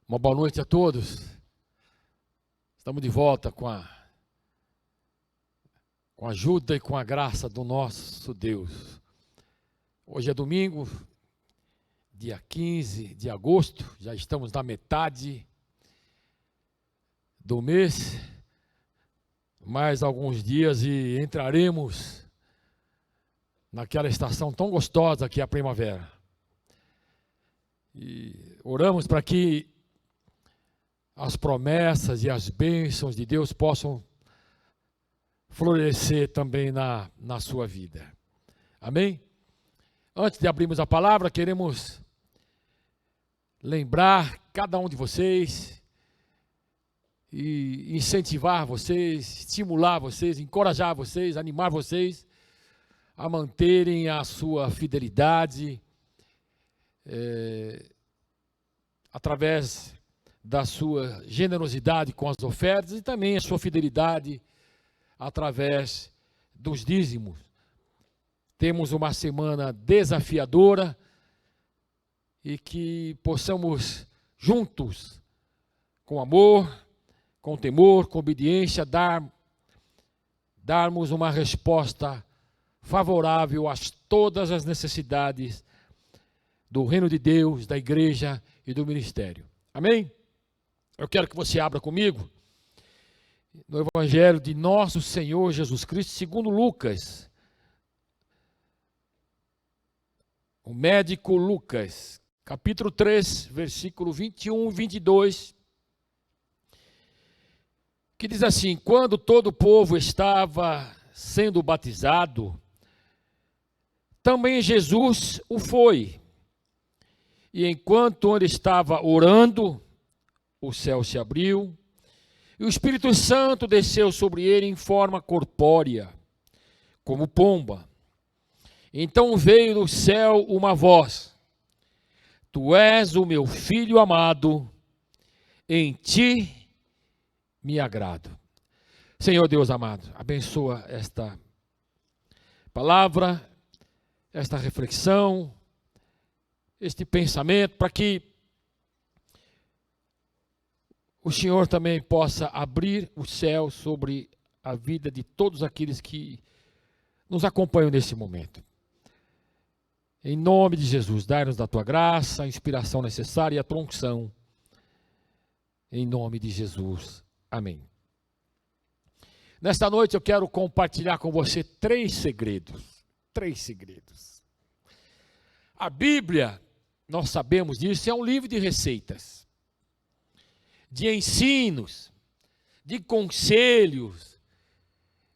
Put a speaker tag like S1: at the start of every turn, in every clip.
S1: Uma boa noite a todos. Estamos de volta com a ajuda e com a graça do nosso Deus. Hoje é domingo, dia 15 de agosto, já estamos na metade do mês, mais alguns dias e entraremos naquela estação tão gostosa que é a primavera. E oramos para que as promessas e as bênçãos de Deus possam florescer também na sua vida. Amém? Antes de abrirmos a palavra, queremos lembrar cada um de vocês e incentivar vocês, estimular vocês, encorajar vocês, animar vocês a manterem a sua fidelidade através da sua generosidade com as ofertas e também a sua fidelidade através dos dízimos. Temos uma semana desafiadora e que possamos juntos, com amor, com temor, com obediência, darmos uma resposta favorável a todas as necessidades do reino de Deus, da igreja e do ministério. Amém? Eu quero que você abra comigo no Evangelho de nosso Senhor Jesus Cristo, segundo Lucas. O médico Lucas, capítulo 3, versículo 21 e 22, que diz assim: quando todo o povo estava sendo batizado, também Jesus o foi. E enquanto ele estava orando, o céu se abriu, e o Espírito Santo desceu sobre ele em forma corpórea, como pomba. Então veio do céu uma voz: Tu és o meu filho amado, em ti me agrado. Senhor Deus amado, abençoa esta palavra, esta reflexão, este pensamento, para que o Senhor também possa abrir o céu sobre a vida de todos aqueles que nos acompanham nesse momento. Em nome de Jesus, dai-nos da tua graça, a inspiração necessária e a tua unção. Em nome de Jesus. Amém. Nesta noite eu quero compartilhar com você três segredos. Três segredos. A Bíblia, nós sabemos disso, é um livro de receitas, de ensinos, de conselhos,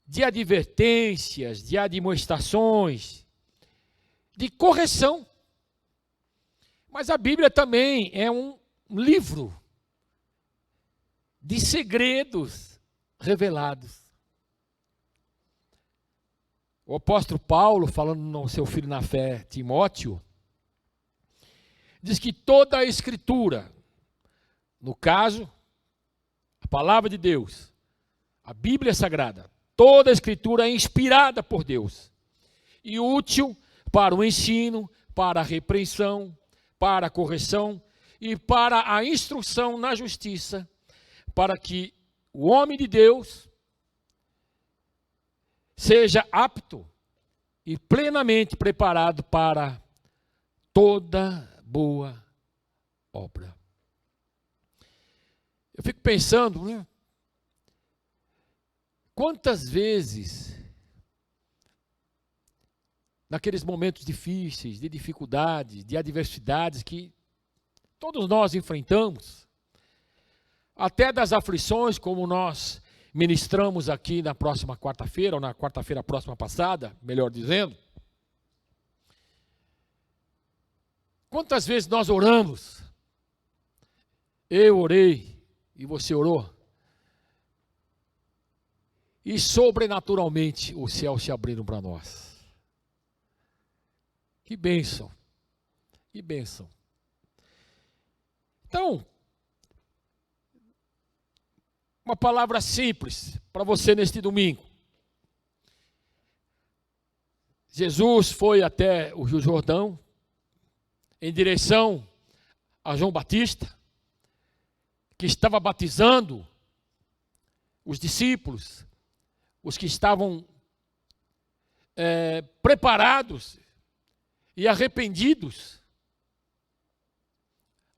S1: de advertências, de admoestações, de correção. Mas a Bíblia também é um livro de segredos revelados. O apóstolo Paulo, falando no seu filho na fé, Timóteo, diz que toda a Escritura, no caso, a palavra de Deus, a Bíblia Sagrada, toda a Escritura é inspirada por Deus e útil para o ensino, para a repreensão, para a correção e para a instrução na justiça, para que o homem de Deus seja apto e plenamente preparado para toda boa obra. Eu fico pensando, né? Quantas vezes, naqueles momentos difíceis, de dificuldades, de adversidades que todos nós enfrentamos, até das aflições, como nós ministramos aqui na próxima quarta-feira, ou na quarta-feira próxima passada, melhor dizendo, quantas vezes nós oramos? Eu orei e você orou, e sobrenaturalmente os céus se abriram para nós. Que bênção, que bênção. Então, uma palavra simples para você neste domingo. Jesus foi até o Rio Jordão, em direção a João Batista, que estava batizando os discípulos, os que estavam preparados e arrependidos,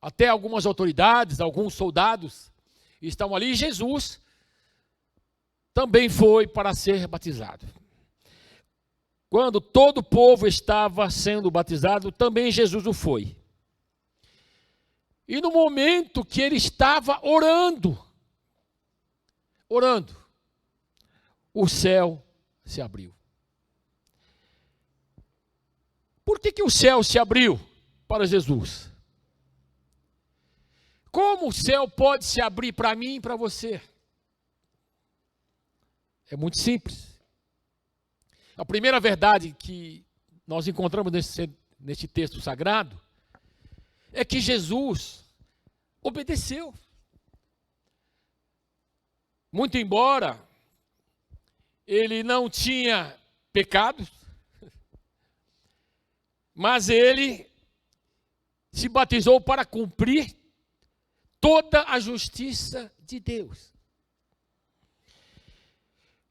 S1: até algumas autoridades, alguns soldados estão ali, e Jesus também foi para ser batizado. Quando todo o povo estava sendo batizado, também Jesus o foi. E no momento que ele estava orando, o céu se abriu. Por que o céu se abriu para Jesus? Como o céu pode se abrir para mim e para você? É muito simples. A primeira verdade que nós encontramos nesse texto sagrado é que Jesus obedeceu. Muito embora ele não tinha pecado, mas ele se batizou para cumprir toda a justiça de Deus.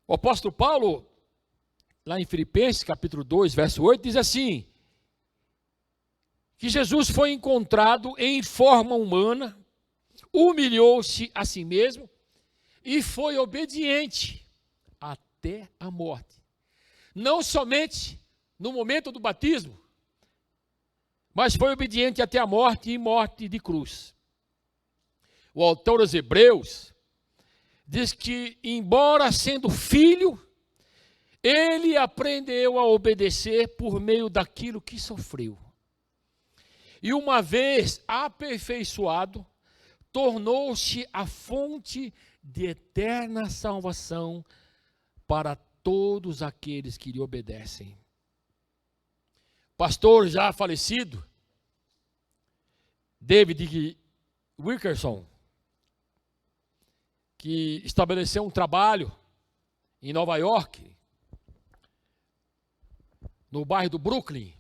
S1: O apóstolo Paulo, lá em Filipenses, capítulo 2, verso 8, diz assim, que Jesus foi encontrado em forma humana, humilhou-se a si mesmo e foi obediente até a morte. Não somente no momento do batismo, mas foi obediente até a morte e morte de cruz. O autor aos Hebreus diz que, embora sendo filho, ele aprendeu a obedecer por meio daquilo que sofreu. E uma vez aperfeiçoado, tornou-se a fonte de eterna salvação para todos aqueles que lhe obedecem. Pastor já falecido, David Wilkerson, que estabeleceu um trabalho em Nova York, no bairro do Brooklyn.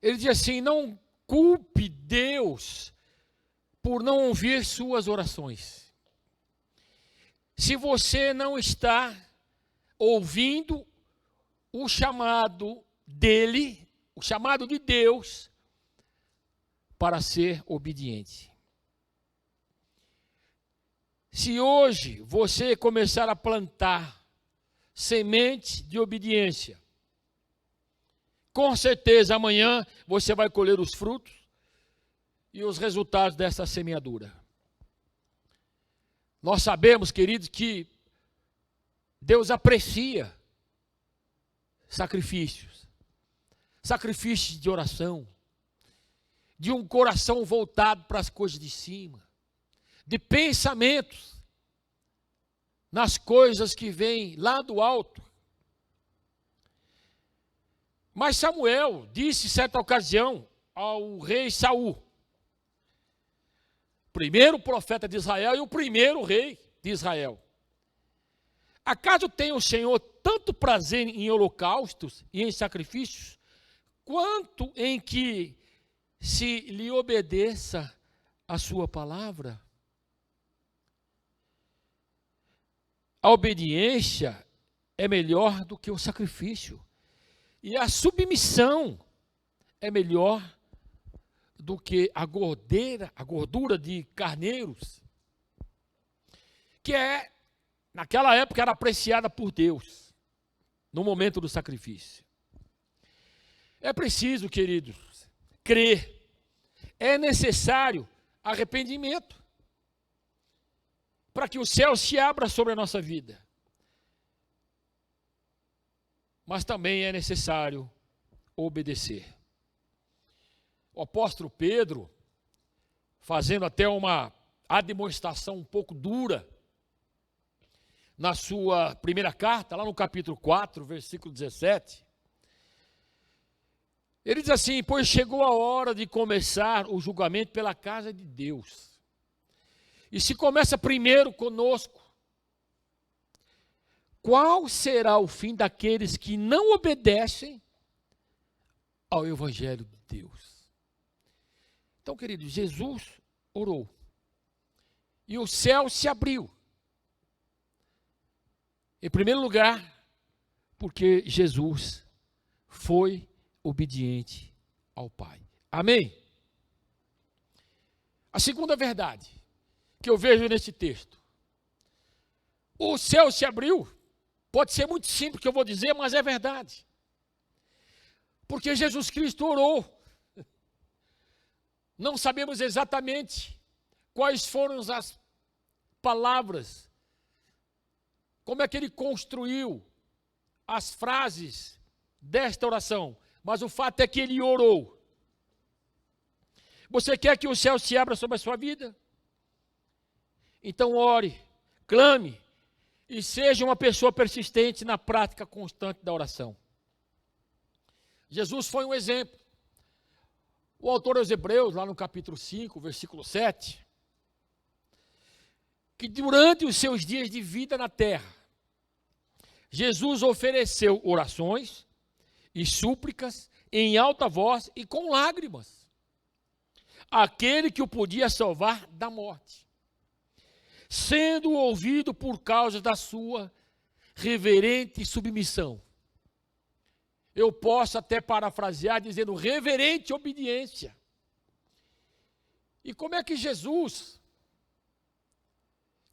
S1: Ele diz assim: não culpe Deus por não ouvir suas orações. Se você não está ouvindo o chamado dele, o chamado de Deus, para ser obediente. Se hoje você começar a plantar semente de obediência, com certeza amanhã você vai colher os frutos e os resultados dessa semeadura. Nós sabemos, queridos, que Deus aprecia sacrifícios de oração, de um coração voltado para as coisas de cima, de pensamentos nas coisas que vêm lá do alto. Mas Samuel disse, certa ocasião, ao rei Saul, primeiro profeta de Israel e o primeiro rei de Israel: acaso tem o Senhor tanto prazer em holocaustos e em sacrifícios, quanto em que se lhe obedeça a sua palavra? A obediência é melhor do que o sacrifício, e a submissão é melhor do que a gordura de carneiros, que naquela época era apreciada por Deus, no momento do sacrifício. É preciso, queridos, crer. É necessário arrependimento para que o céu se abra sobre a nossa vida. Mas também é necessário obedecer. O apóstolo Pedro, fazendo até uma demonstração um pouco dura, na sua primeira carta, lá no capítulo 4, versículo 17, ele diz assim: pois chegou a hora de começar o julgamento pela casa de Deus. E se começa primeiro conosco, qual será o fim daqueles que não obedecem ao Evangelho de Deus? Então, queridos, Jesus orou. E o céu se abriu. Em primeiro lugar, porque Jesus foi obediente ao Pai. Amém? A segunda verdade que eu vejo nesse texto. O céu se abriu. Pode ser muito simples o que eu vou dizer, mas é verdade. Porque Jesus Cristo orou. Não sabemos exatamente quais foram as palavras, como é que ele construiu as frases desta oração, mas o fato é que ele orou. Você quer que o céu se abra sobre a sua vida? Então ore, clame e seja uma pessoa persistente na prática constante da oração. Jesus foi um exemplo. O autor aos Hebreus, lá no capítulo 5, versículo 7, que durante os seus dias de vida na terra, Jesus ofereceu orações e súplicas em alta voz e com lágrimas àquele que o podia salvar da morte, sendo ouvido por causa da sua reverente submissão. Eu posso até parafrasear dizendo reverente obediência. E como é que Jesus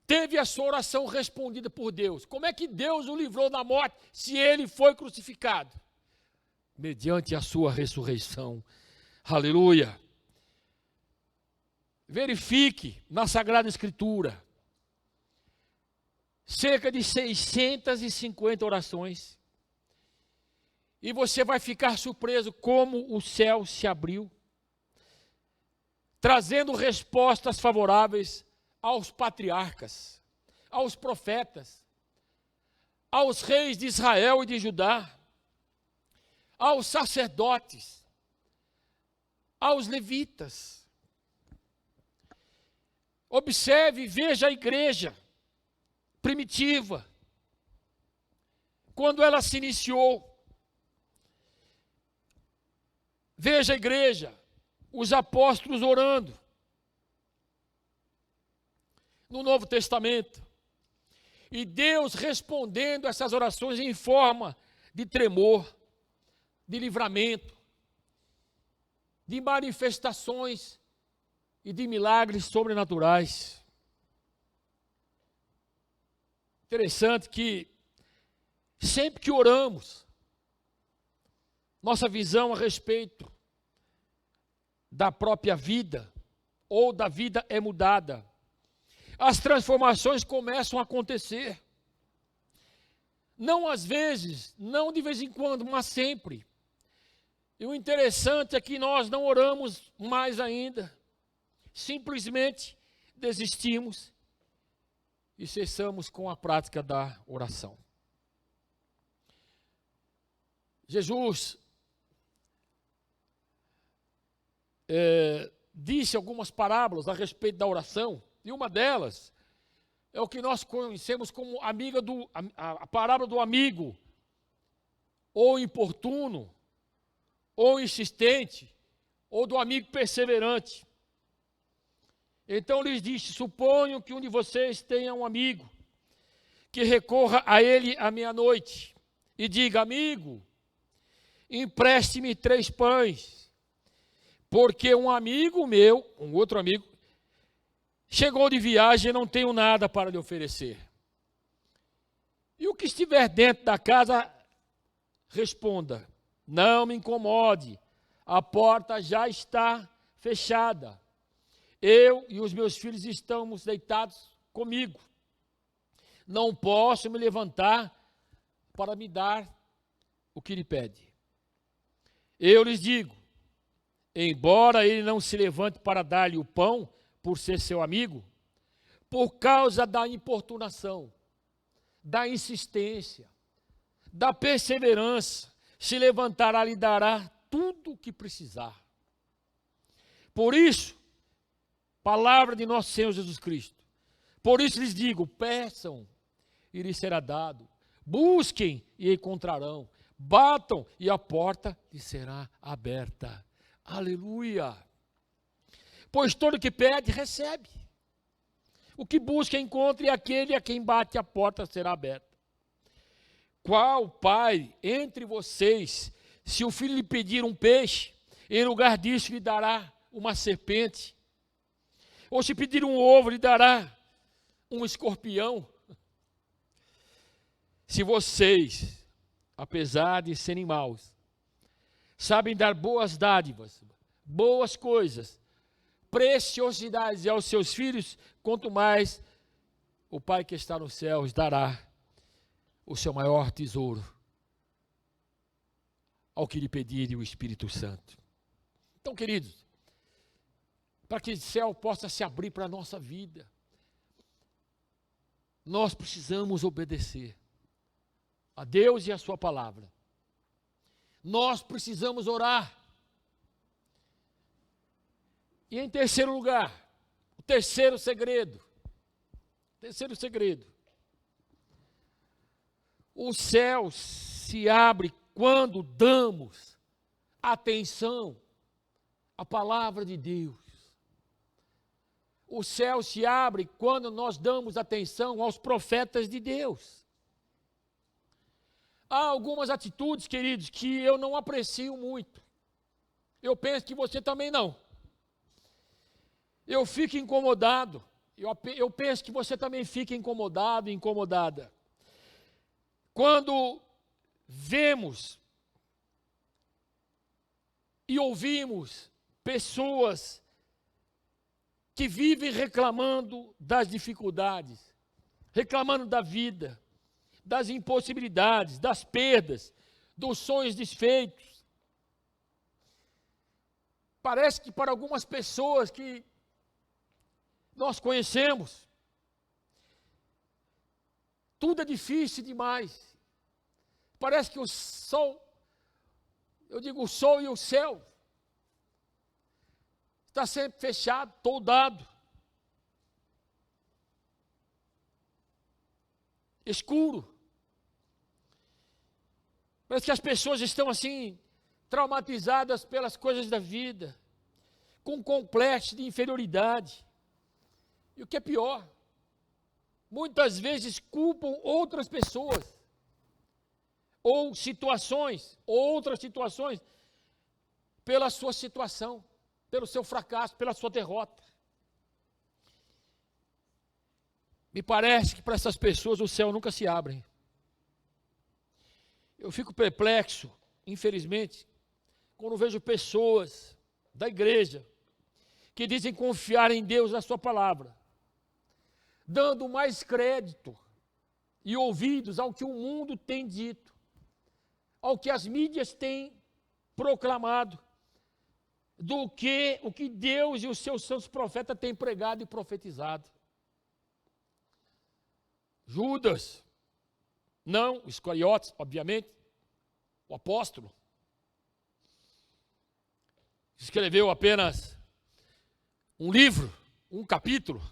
S1: teve a sua oração respondida por Deus? Como é que Deus o livrou da morte se ele foi crucificado? Mediante a sua ressurreição. Aleluia. Verifique na Sagrada Escritura cerca de 650 orações. E você vai ficar surpreso como o céu se abriu, trazendo respostas favoráveis aos patriarcas, aos profetas, aos reis de Israel e de Judá, aos sacerdotes, aos levitas. Observe, veja a igreja primitiva, quando ela se iniciou. Veja a igreja, os apóstolos orando. No Novo Testamento. E Deus respondendo essas orações em forma de tremor, de livramento, de manifestações e de milagres sobrenaturais. Interessante que sempre que oramos, nossa visão a respeito da própria vida ou da vida é mudada. As transformações começam a acontecer. Não às vezes, não de vez em quando, mas sempre. E o interessante é que nós não oramos mais ainda. Simplesmente desistimos e cessamos com a prática da oração. Jesus disse algumas parábolas a respeito da oração, e uma delas é o que nós conhecemos como a parábola do amigo, ou importuno, ou insistente, ou do amigo perseverante. Então lhes disse: suponho que um de vocês tenha um amigo, que recorra a ele à meia-noite, e diga: amigo, empreste-me 3 pães, porque um amigo meu, um outro amigo, chegou de viagem e não tenho nada para lhe oferecer. E o que estiver dentro da casa, responda: não me incomode, a porta já está fechada. Eu e os meus filhos estamos deitados comigo. Não posso me levantar para me dar o que lhe pede. Eu lhes digo, embora ele não se levante para dar-lhe o pão, por ser seu amigo, por causa da importunação, da insistência, da perseverança, se levantará e lhe dará tudo o que precisar. Por isso, palavra de nosso Senhor Jesus Cristo, por isso lhes digo, peçam e lhes será dado, busquem e encontrarão, batam e a porta lhes será aberta. Aleluia! Pois todo que pede, recebe. O que busca, encontra, e aquele a quem bate a porta será aberta. Qual pai entre vocês, se o filho lhe pedir um peixe, em lugar disso lhe dará uma serpente? Ou se pedir um ovo, lhe dará um escorpião? Se vocês, apesar de serem maus, sabem dar boas dádivas, boas coisas, preciosidades aos seus filhos, quanto mais o Pai que está nos céus dará o seu maior tesouro ao que lhe pedir o Espírito Santo. Então, queridos, para que o céu possa se abrir para a nossa vida, nós precisamos obedecer a Deus e a sua palavra. Nós precisamos orar. E em terceiro lugar, o terceiro segredo. O céu se abre quando damos atenção à palavra de Deus. O céu se abre quando nós damos atenção aos profetas de Deus. Há algumas atitudes, queridos, que eu não aprecio muito. Eu penso que você também não. Eu fico incomodado. Eu penso que você também fica incomodado, incomodada. Quando vemos e ouvimos pessoas que vivem reclamando das dificuldades, reclamando da vida, das impossibilidades, das perdas, dos sonhos desfeitos. Parece que para algumas pessoas que nós conhecemos, tudo é difícil demais. Parece que o sol, eu digo o sol e o céu, está sempre fechado, toldado, escuro. Parece que as pessoas estão assim, traumatizadas pelas coisas da vida, com complexo de inferioridade. E o que é pior, muitas vezes culpam outras pessoas, ou situações, outras situações, pela sua situação, pelo seu fracasso, pela sua derrota. Me parece que para essas pessoas o céu nunca se abre. Eu fico perplexo, infelizmente, quando vejo pessoas da igreja que dizem confiar em Deus, na sua palavra, dando mais crédito e ouvidos ao que o mundo tem dito, ao que as mídias têm proclamado, do que o que Deus e os seus santos profetas têm pregado e profetizado. Judas, não, Iscariotes, obviamente, o apóstolo, escreveu apenas um livro, um capítulo.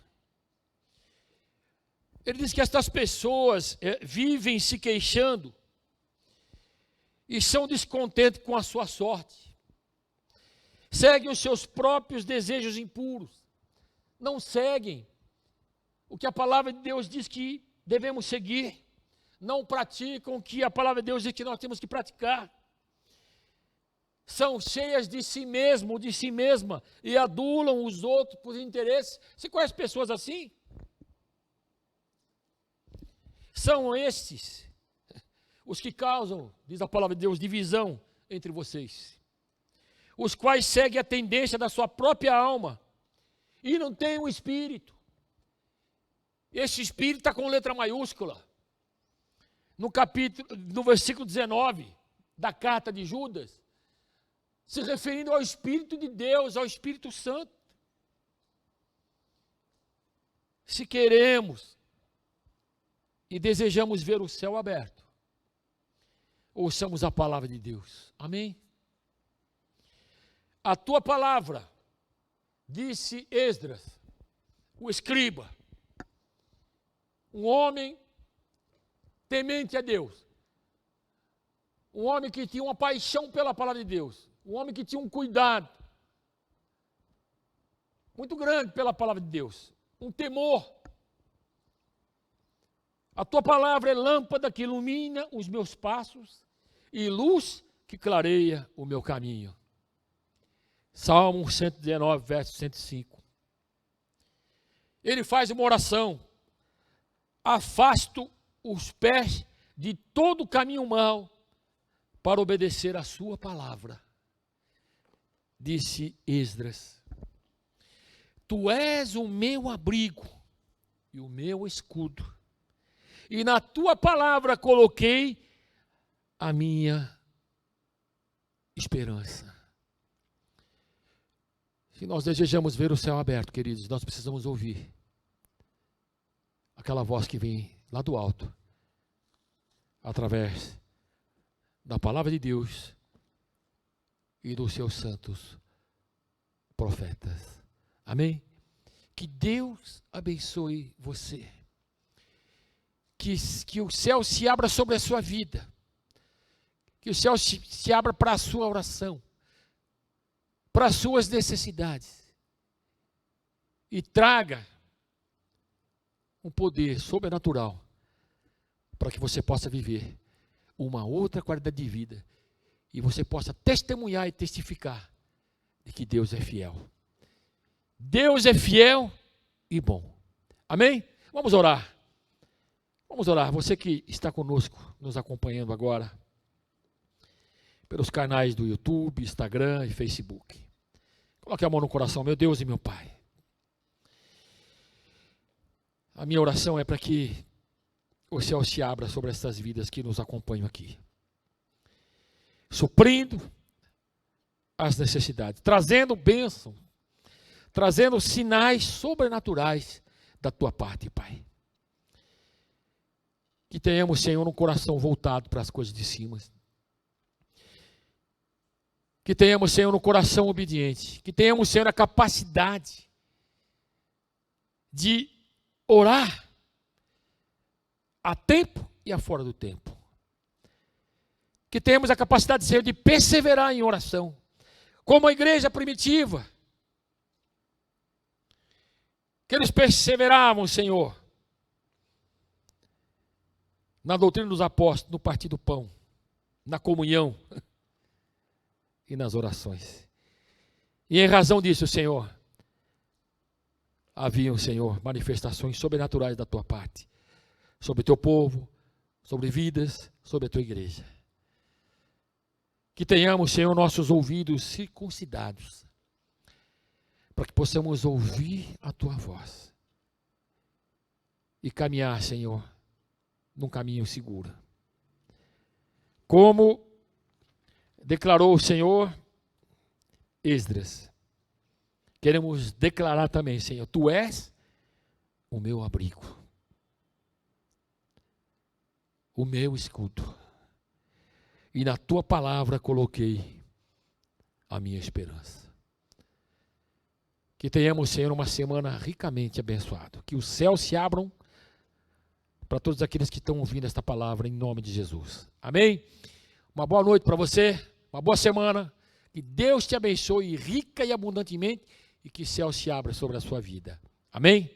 S1: Ele diz que estas pessoas vivem se queixando e são descontentes com a sua sorte. Seguem os seus próprios desejos impuros. Não seguem o que a palavra de Deus diz que devemos seguir. Não praticam o que a palavra de Deus diz que nós temos que praticar. São cheias de si mesmo, de si mesma, e adulam os outros por interesses. Você conhece pessoas assim? São estes os que causam, diz a palavra de Deus, divisão entre vocês. Os quais seguem a tendência da sua própria alma e não têm um espírito. Esse espírito está com letra maiúscula. No versículo 19 da carta de Judas, se referindo ao Espírito de Deus, ao Espírito Santo. Se queremos e desejamos ver o céu aberto, ouçamos a palavra de Deus. Amém? A tua palavra, disse Esdras, o escriba, um homem temente a Deus, um homem que tinha uma paixão pela palavra de Deus, um homem que tinha um cuidado, muito grande pela palavra de Deus, um temor. A tua palavra é lâmpada que ilumina os meus passos e luz que clareia o meu caminho. Salmo 119, verso 105. Ele faz uma oração: afasto os pés de todo caminho mau para obedecer a sua palavra. Disse Esdras: tu és o meu abrigo e o meu escudo, e na tua palavra coloquei a minha esperança. Se nós desejamos ver o céu aberto, queridos, nós precisamos ouvir aquela voz que vem lá do alto, através da palavra de Deus e dos seus santos profetas. Amém? Que Deus abençoe você. Que o céu se abra sobre a sua vida. Que o céu se abra para a sua oração, para as suas necessidades. E traga um poder sobrenatural para que você possa viver uma outra qualidade de vida e você possa testemunhar e testificar de que Deus é fiel. Deus é fiel e bom. Amém? Vamos orar. Vamos orar. Você que está conosco, nos acompanhando agora, pelos canais do YouTube, Instagram e Facebook. Coloque a mão no coração, meu Deus e meu Pai. A minha oração é para que o céu se abra sobre essas vidas que nos acompanham aqui, suprindo as necessidades, trazendo bênção, trazendo sinais sobrenaturais da tua parte, Pai. Que tenhamos, Senhor, um coração voltado para as coisas de cima. Que tenhamos, Senhor, um coração obediente. Que tenhamos, Senhor, a capacidade de orar a tempo e a fora do tempo. Que tenhamos a capacidade, Senhor, de perseverar em oração, como a igreja primitiva, que eles perseveravam, Senhor, na doutrina dos apóstolos, no partir do pão, na comunhão e nas orações. E em razão disso, Senhor, haviam, Senhor, manifestações sobrenaturais da tua parte, sobre o teu povo, sobre vidas, sobre a tua igreja. Que tenhamos, Senhor, nossos ouvidos circuncidados, para que possamos ouvir a tua voz e caminhar, Senhor, num caminho seguro. Como declarou o Senhor Esdras, queremos declarar também, Senhor, tu és o meu abrigo, o meu escudo, e na tua palavra coloquei a minha esperança. Que tenhamos, Senhor, uma semana ricamente abençoada, que os céus se abram para todos aqueles que estão ouvindo esta palavra, em nome de Jesus. Amém? Uma boa noite para você, uma boa semana, que Deus te abençoe rica e abundantemente, e que o céu se abra sobre a sua vida. Amém?